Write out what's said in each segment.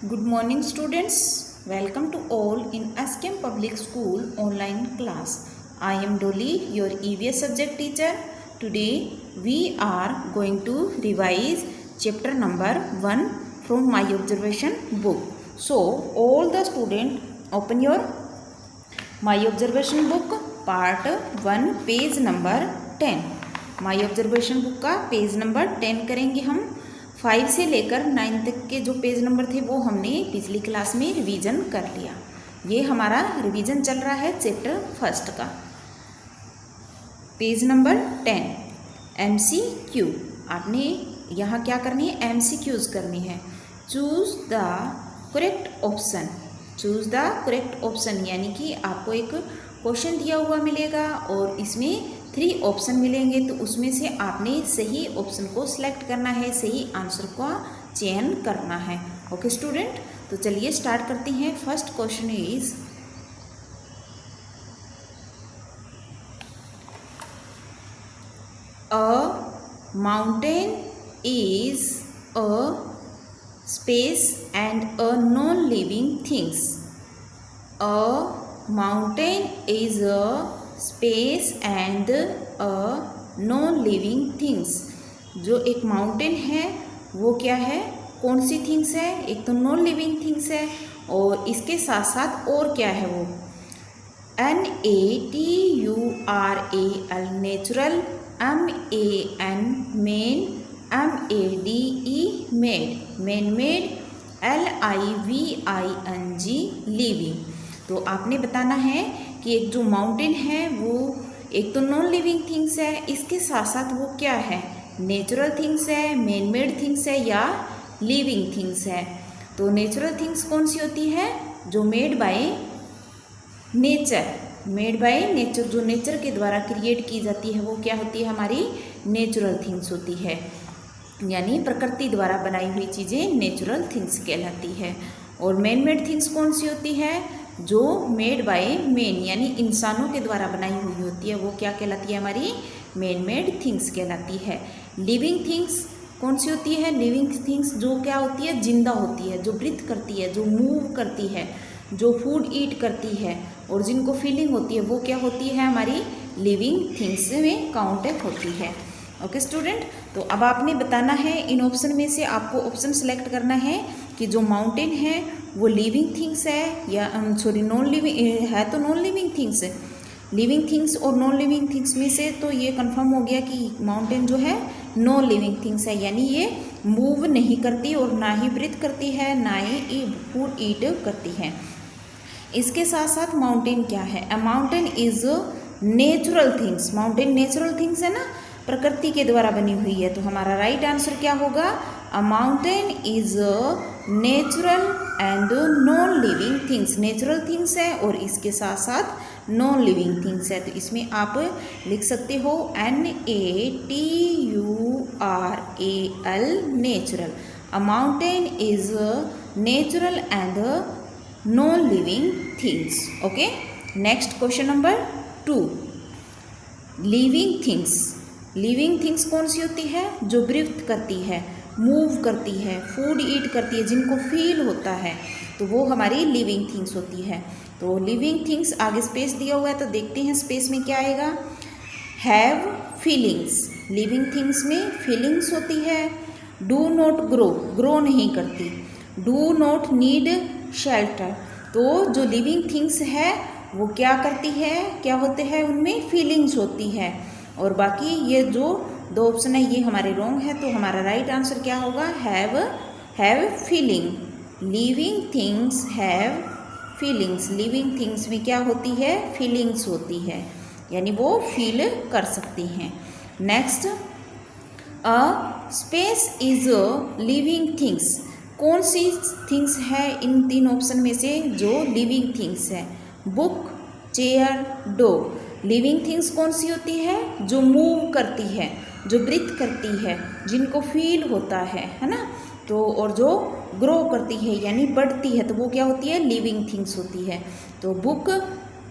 Good morning students. Welcome to all in SKM Public School online class. I am Dolly, your EVS subject teacher. Today we are going to revise chapter number 1 from my observation book. So all the student open your my observation book part 1 page number 10. My observation book का page number 10 करेंगे हम। 5 से लेकर 9 तक के जो page number थे वो हमने पिछली क्लास में रिवीजन कर लिया। ये हमारा रिवीजन चल रहा है चैप्टर फर्स्ट का। Page number 10 MCQ। आपने यहाँ क्या करनी है, MCQs करनी है। Choose the correct option. Choose the correct option यानी कि आपको एक क्वेश्चन दिया हुआ मिलेगा और इसमें 3 ऑप्शन मिलेंगे, तो उसमें से आपने सही ऑप्शन को सिलेक्ट करना है, सही आंसर का चयन करना है। ओके स्टूडेंट, तो चलिए स्टार्ट करते हैं। First question is a mountain is a space and a non living things. A mountain is a space and a non living things. जो एक माउंटेन है वो क्या है, कौन सी थिंग्स है, एक तो नॉन लिविंग थिंग्स है और इसके साथ साथ और क्या है वो NATURAL natural, MAN main, MADE made, man made, LIVING living. तो आपने बताना है कि एक जो माउंटेन है वो एक तो नॉन लिविंग थिंग्स है, इसके साथ साथ वो क्या है, नेचुरल थिंग्स है, मैन मेड थिंग्स है या लिविंग थिंग्स है। तो नेचुरल थिंग्स कौन सी होती है, जो made by nature, made by nature, जो नेचर के द्वारा क्रिएट की जाती है वो क्या होती है, हमारी नेचुरल थिंग्स होती है, यानी प्रकृति द्वारा बनाई हुई चीज़ें नेचुरल थिंग्स कहलाती है। और मैन मेड थिंग्स कौन सी होती है, जो मेड बाय मैन यानी इंसानों के द्वारा बनाई हुई होती है वो क्या कहलाती है, हमारी मैन मेड थिंग्स कहलाती है। लिविंग थिंग्स कौन सी होती है, लिविंग थिंग्स जो क्या होती है, जिंदा होती है, जो ब्रीथ करती है, जो मूव करती है, जो फूड ईट करती है और जिनको फीलिंग होती है वो क्या होती है, हमारी लिविंग थिंग्स में काउंट होती है। ओके स्टूडेंट, तो अब आपने बताना है इन ऑप्शन में से आपको ऑप्शन सेलेक्ट करना है कि जो माउंटेन है वो लिविंग थिंग्स है या सॉरी नॉन लिविंग है, तो नॉन लिविंग थिंग्स है। लिविंग थिंग्स और नॉन लिविंग थिंग्स में से तो ये कंफर्म हो गया कि माउंटेन जो है नॉन लिविंग थिंग्स है, यानी ये मूव नहीं करती और ना ही ब्रीथ करती है, ना ही फूड ईट करती है। इसके साथ साथ माउंटेन क्या है, अ mountain is natural things. Mountain natural things है ना, प्रकृति के द्वारा बनी हुई है, तो हमारा राइट आंसर क्या होगा, अ mountain is natural and non living things. Natural things है और इसके साथ साथ नॉन लिविंग थिंग्स है, तो इसमें आप लिख सकते हो NATURAL natural. A mountain is natural and non living things. Okay, next question number 2, living things. Living things कौन सी होती है, जो ब्रीथ करती है, मूव करती है, फूड ईट करती है, जिनको फील होता है, तो वो हमारी लिविंग थिंग्स होती है। तो लिविंग थिंग्स आगे स्पेस दिया हुआ है तो देखते हैं स्पेस में क्या आएगा, हैव फीलिंग्स। लिविंग थिंग्स में फीलिंग्स होती है। डू नॉट ग्रो, ग्रो नहीं करती। डू नॉट नीड शेल्टर, तो जो लिविंग थिंग्स है वो क्या करती है, क्या होते हैं, उनमें फीलिंग्स होती है। और बाकी ये जो 2 ऑप्शन है ये हमारे रॉन्ग है, तो हमारा राइट आंसर क्या होगा, have feeling. Living things have feelings. Living things में क्या होती है, फीलिंग्स होती है, यानी वो फील कर सकती हैं। Next, a space is a living things. कौन सी थिंग्स है इन 3 ऑप्शन में से जो लिविंग थिंग्स है, book, chair, dog. Living things कौन सी होती है, जो मूव करती है, जो ब्रीथ करती है, जिनको फील होता है ना, तो और जो ग्रो करती है यानी बढ़ती है, तो वो क्या होती है, लिविंग थिंग्स होती है। तो बुक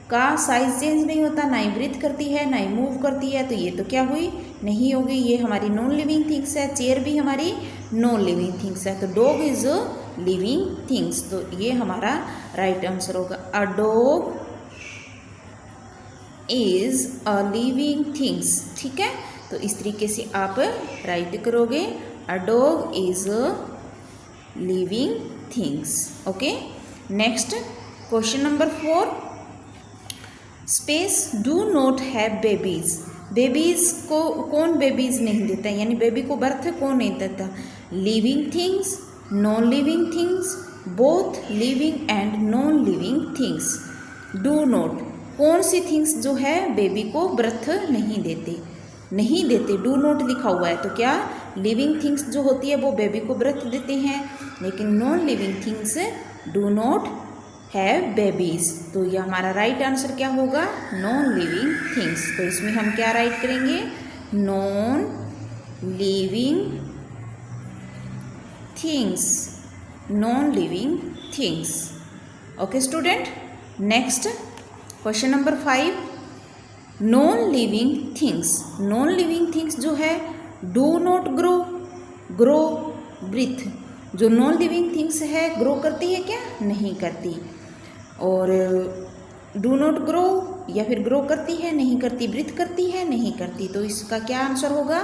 का साइज चेंज नहीं होता, ना ही ब्रीथ करती है, ना ही मूव करती है, तो ये तो क्या हुई, नहीं होगी, ये हमारी नॉन लिविंग थिंग्स है। चेयर भी हमारी नॉन लिविंग थिंग्स है। तो डॉग इज लिविंग थिंग्स। तो ये हमारा राइट आंसर होगा। A dog is a living things. ठीक है, तो इस तरीके से आप राइट करोगे, a dog is a living things. Okay, next question number 4, space do not have babies. Babies को कौन बेबीज नहीं देता, यानी बेबी को बर्थ कौन नहीं देता? Living things, non living things, both living and non living things. Do not, कौन सी थिंग्स जो है बेबी को बर्थ नहीं देते, डू नॉट लिखा हुआ है, तो क्या लिविंग थिंग्स जो होती है वो बेबी को बर्थ देते हैं, लेकिन non living things do not have babies. तो ये हमारा राइट आंसर क्या होगा? Non living things. तो इसमें हम क्या राइट करेंगे? Non living things, non living things. Okay student, next question number 5, non living things. Non living things जो है डू नॉट ग्रो ब्रीथ। जो नॉन लिविंग थिंग्स है ग्रो करती है क्या? नहीं करती। और डू नॉट ग्रो या फिर ग्रो करती है? नहीं करती। ब्रीथ करती है? नहीं करती। तो इसका क्या आंसर होगा?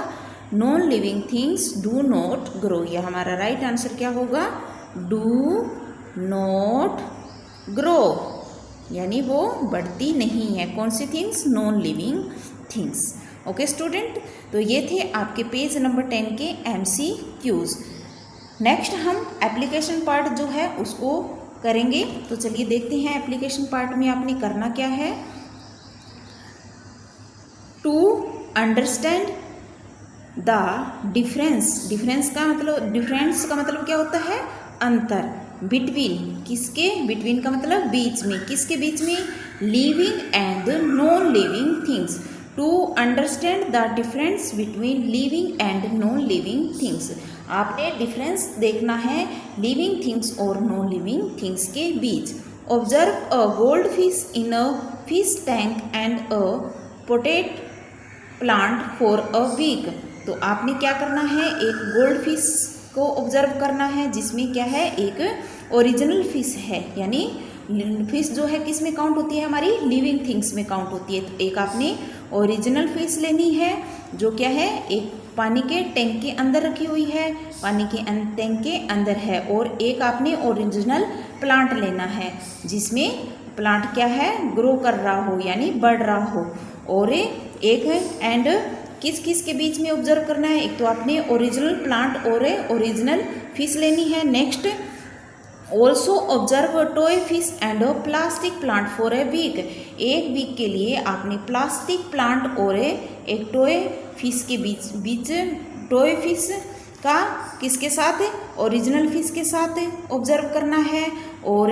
Non living things do not grow. यह हमारा राइट आंसर क्या होगा? डू नॉट ग्रो, यानी वो बढ़ती नहीं है। कौन see things? Non living things. Okay student, तो ये थे आपके पेज नंबर 10 के MCQs। नेक्स्ट हम एप्लीकेशन पार्ट जो है उसको करेंगे। तो चलिए देखते हैं एप्लीकेशन पार्ट में आपने करना क्या है। टू अंडरस्टैंड द डिफरेंस का मतलब क्या होता है? अंतर। बिटवीन, किसके? बिटवीन का मतलब बीच में, किसके बीच में? Living and non living things. To understand the difference between living and non living things. आपने डिफरेंस देखना है लिविंग थिंग्स और नॉन लिविंग थिंग्स के बीच। Observe a gold fish in a fish tank and a potato plant for a week. तो आपने क्या करना है? एक गोल्ड फिश को ऑब्जर्व करना है, जिसमें क्या है? एक ओरिजिनल फिश है, यानी फिश जो है किस में काउंट होती है? हमारी लिविंग थिंग्स में काउंट होती है। तो एक आपने ओरिजिनल फिश लेनी है जो क्या है? एक पानी के टैंक के अंदर रखी हुई है, पानी के टैंक के अंदर है। और एक आपने ओरिजिनल प्लांट लेना है जिसमें प्लांट क्या है? ग्रो कर रहा हो, यानी बढ़ रहा हो। और एक एंड किस किस के बीच में ऑब्जर्व करना है? एक तो आपने ओरिजिनल प्लांट और ओरिजिनल फिश लेनी है। Next also observe toy fish and a plastic plant for a week. एक वीक के लिए आपने प्लास्टिक प्लांट और एक टॉय फिश के बीच टॉय फिश का किसके साथ? ओरिजिनल फिश के साथ ऑब्जर्व करना है। और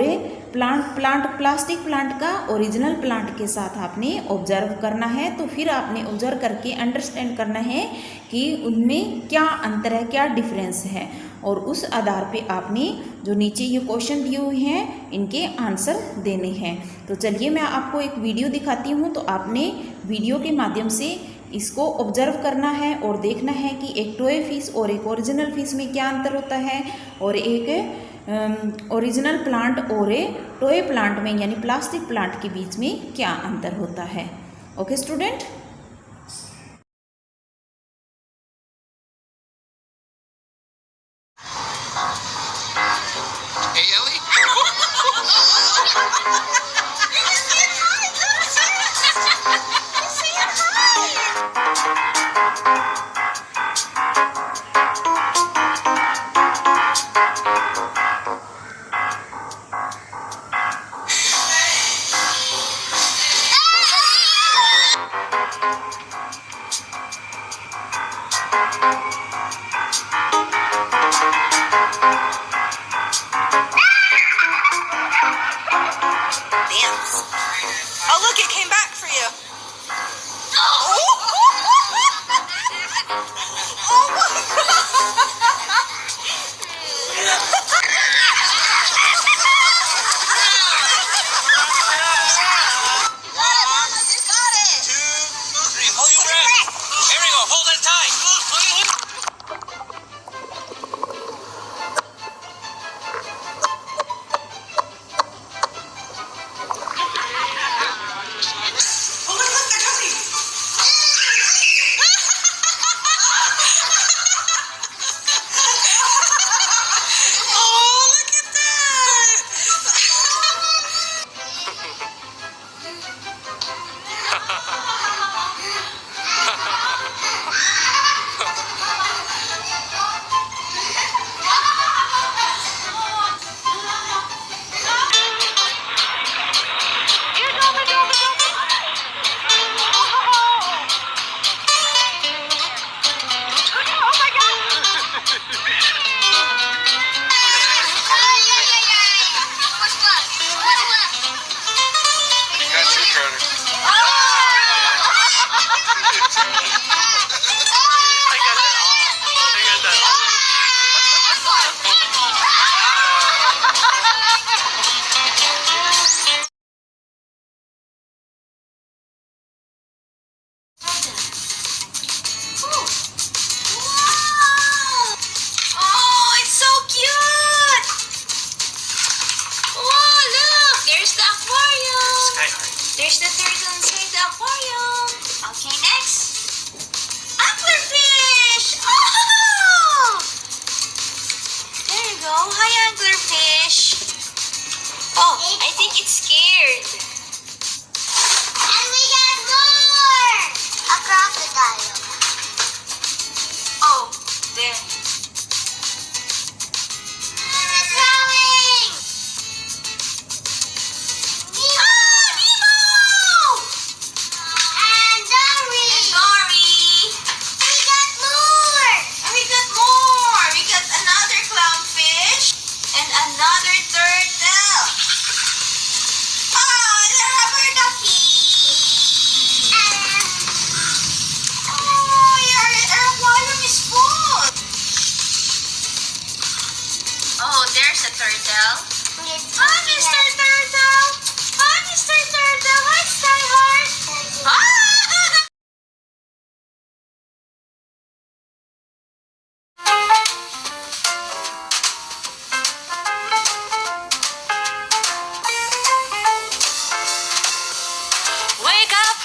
प्लास्टिक प्लांट का ओरिजिनल प्लांट के साथ आपने ऑब्जर्व करना है। तो फिर आपने ऑब्जर्व करके अंडरस्टैंड करना है कि उनमें क्या अंतर है, क्या डिफरेंस है। और उस आधार पे आपने जो नीचे ये क्वेश्चन दिए हुए हैं इनके आंसर देने हैं। तो चलिए मैं आपको एक वीडियो दिखाती हूँ, तो आपने वीडियो के माध्यम से इसको ऑब्जर्व करना है और देखना है कि एक टॉय फिश और एक ओरिजिनल फिश में क्या अंतर होता है, और एक ओरिजिनल प्लांट और टॉय प्लांट में यानी प्लास्टिक प्लांट के बीच में क्या अंतर होता है। Okay student, Hey, Ellie? Oh, look, it came back for you. Oh my got it. 2, 3, hold your breath. Here we go, hold it tight. There's the turtle inside the aquarium. Okay, next. Anglerfish! Oh! There you go. Hi, anglerfish. Oh, I think it's scared. And we got more! A crocodile. Oh, there. It's rowing! Nemo! And Dory! And Dory. We got more! And we got more. We got another clownfish and another turtle. Oh, the rubber ducky. Oh, your aquarium is full. Oh, there's a turtle. Hi, Mr. Turtle. Hi, Mr. Turtle. Hi, Skyheart. Ah! Wake up!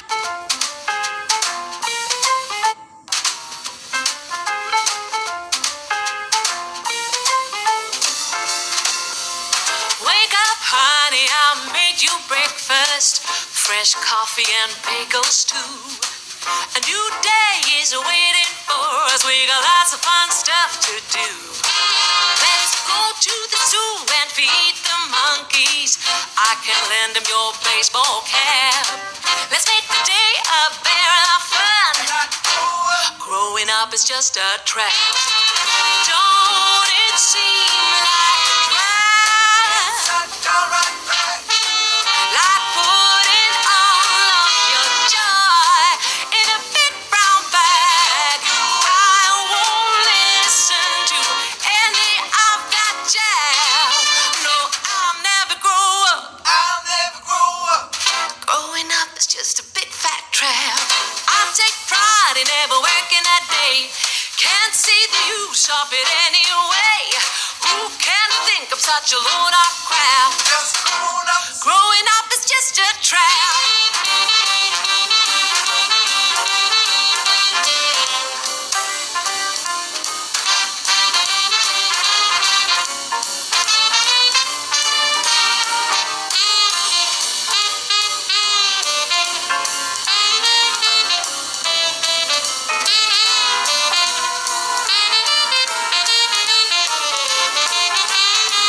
Wake up, honey, I made you breakfast. Fresh coffee and bagels too. A new day is waiting for us. We got lots of fun stuff to do. Let's go to the zoo and feed the monkeys. I can lend them your baseball cap. Let's make the day a barrel of fun. Growing up is just a trap. Don't it seem like a drag? Like putting all of your joy in a big brown bag. I won't listen to any of that jazz. No, I'll never grow up. Growing up is just a big fat trap. I take pride in never working a day. Can't see the use of it anyway. Who can think of such a load of crap? Growing up is just a trap.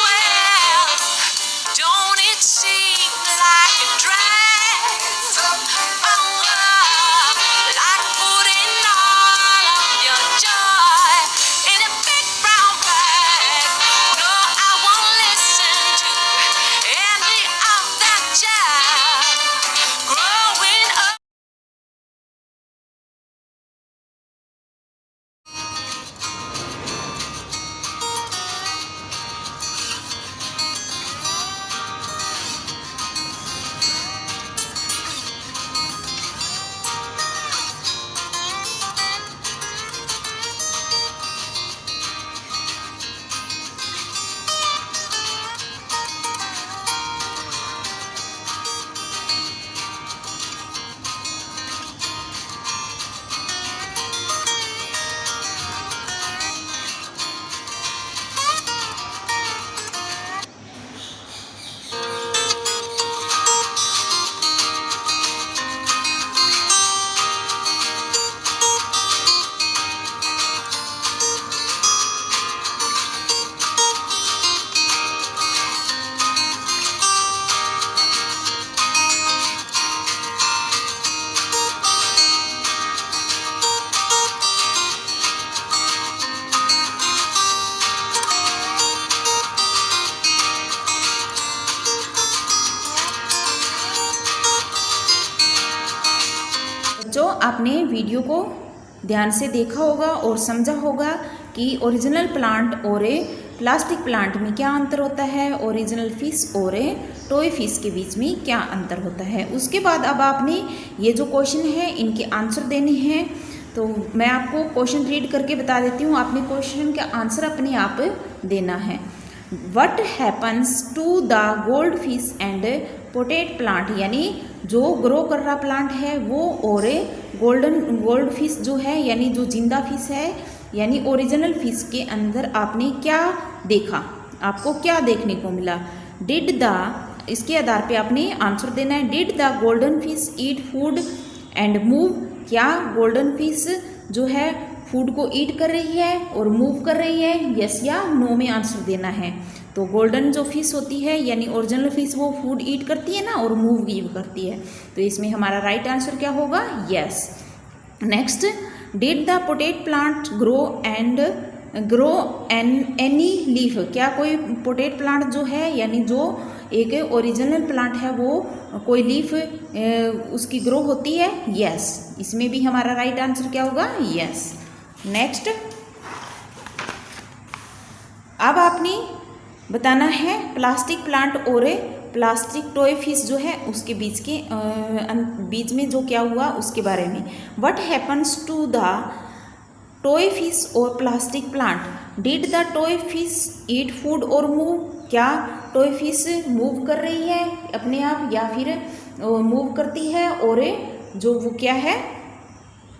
Well, don't it seem like a drag? Like putting all of your joy in a big brown bag. No, I won't listen to any of that jazz. Growing up. बच्चों, आपने video को ध्यान से देखा होगा और समझा होगा कि ओरिजिनल प्लांट और प्लास्टिक प्लांट में क्या अंतर होता है, ओरिजिनल फिश और टॉय फिश के बीच में क्या अंतर होता है। उसके बाद अब आपने ये जो क्वेश्चन है इनके आंसर देने हैं। तो मैं आपको क्वेश्चन रीड करके बता देती हूँ, आपने क्वेश्चन का आंसर अपने आप देना है। What happens to the gold fish and potato plant, यानी जो ग्रो कर रहा प्लांट है वो और गोल्ड फिश जो है यानी जो जिंदा फिश है यानी ओरिजिनल फिश के अंदर आपने क्या देखा, आपको क्या देखने को मिला। डिड द, इसके आधार पे आपने आंसर देना है। Did the golden fish eat food and move, क्या गोल्डन फिश जो है फूड को ईट कर रही है और मूव कर रही है, यस या नो में आंसर देना है। तो गोल्डन जो फिश होती है यानी ओरिजिनल फिश वो फूड ईट करती है ना और मूव भी करती है, तो इसमें हमारा राइट आंसर क्या होगा, yes. Next, did the potato plant grow any leaf, क्या कोई पोटेट प्लांट जो है यानी जो एक ओरिजिनल प्लांट है वो कोई लीफ उसकी ग्रो होती है, यस। इसमें भी हमारा राइट आंसर क्या होगा, यस। नेक्स्ट, अब आपने बताना है प्लास्टिक प्लांट और प्लास्टिक टॉय फिश जो है उसके बीच में जो क्या हुआ उसके बारे में। What happens to the toy fish और plastic plant, did the toy fish eat food और मूव, क्या टॉय फिश मूव कर रही है अपने आप या फिर मूव करती है और जो वो क्या है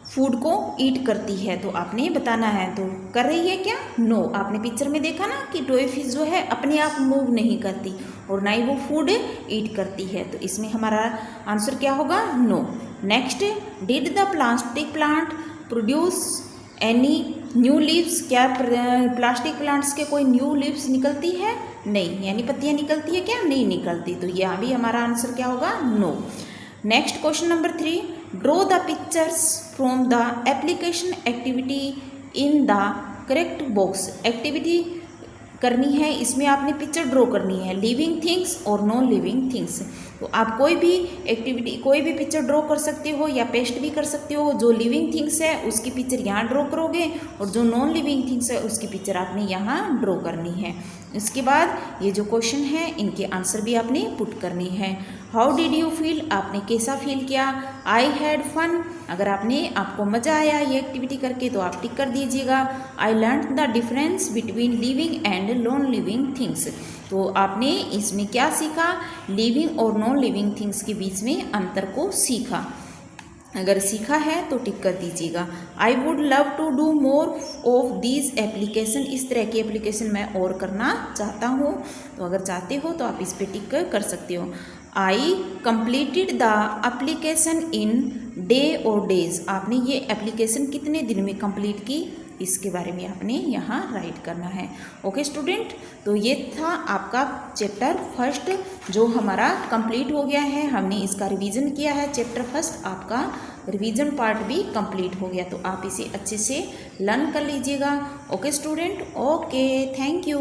फूड को ईट करती है, तो आपने बताना है। तो कर रही है क्या, नो। आपने पिक्चर में देखा ना कि टॉय फिश जो है अपने आप मूव नहीं करती और ना ही वो फूड ईट करती है, तो इसमें हमारा आंसर क्या होगा, no. Next, did the plastic plant produce any new leaves, क्या प्लास्टिक प्लांट्स के कोई न्यू लीव्स निकलती है, नहीं, यानी पत्तियां निकलती है क्या, नहीं निकलती, तो यहाँ भी हमारा आंसर क्या होगा, no. Next question number 3, draw the pictures from the application activity in the correct box, activity करनी है, इसमें आपने पिक्चर ड्रॉ करनी है, लिविंग थिंग्स और नॉन लिविंग थिंग्स। तो आप कोई भी एक्टिविटी कोई भी पिक्चर ड्रॉ कर सकते हो या पेस्ट भी कर सकते हो। जो लिविंग थिंग्स है उसकी पिक्चर यहाँ ड्रॉ करोगे और जो नॉन लिविंग थिंग्स है उसकी पिक्चर आपने यहाँ ड्रॉ करनी है। इसके बाद ये जो क्वेश्चन है इनके आंसर भी आपने पुट करने हैं। हाउ डिड यू फील, आपने कैसा फील किया। आई हैड फन, अगर आपको मज़ा आया ये एक्टिविटी करके तो आप टिक कर दीजिएगा। I learn the difference between living and non living things, तो आपने इसमें क्या सीखा, लिविंग और नॉन लिविंग थिंग्स के बीच में अंतर को सीखा। अगर सीखा है तो टिक कर दीजिएगा। I would love to do more of these application, इस तरह की एप्लीकेशन मैं और करना चाहता हूँ, तो अगर चाहते हो तो आप इस पर टिक कर सकते हो। I completed the application in day और डेज, आपने ये एप्लीकेशन कितने दिन में कंप्लीट की, इसके बारे में आपने यहाँ राइट करना है। ओके स्टूडेंट, तो ये था आपका चैप्टर फर्स्ट जो हमारा कंप्लीट हो गया है। हमने इसका रिवीजन किया है। चैप्टर फर्स्ट आपका रिवीजन पार्ट भी कंप्लीट हो गया, तो आप इसे अच्छे से लर्न कर लीजिएगा। Okay student, okay, thank you.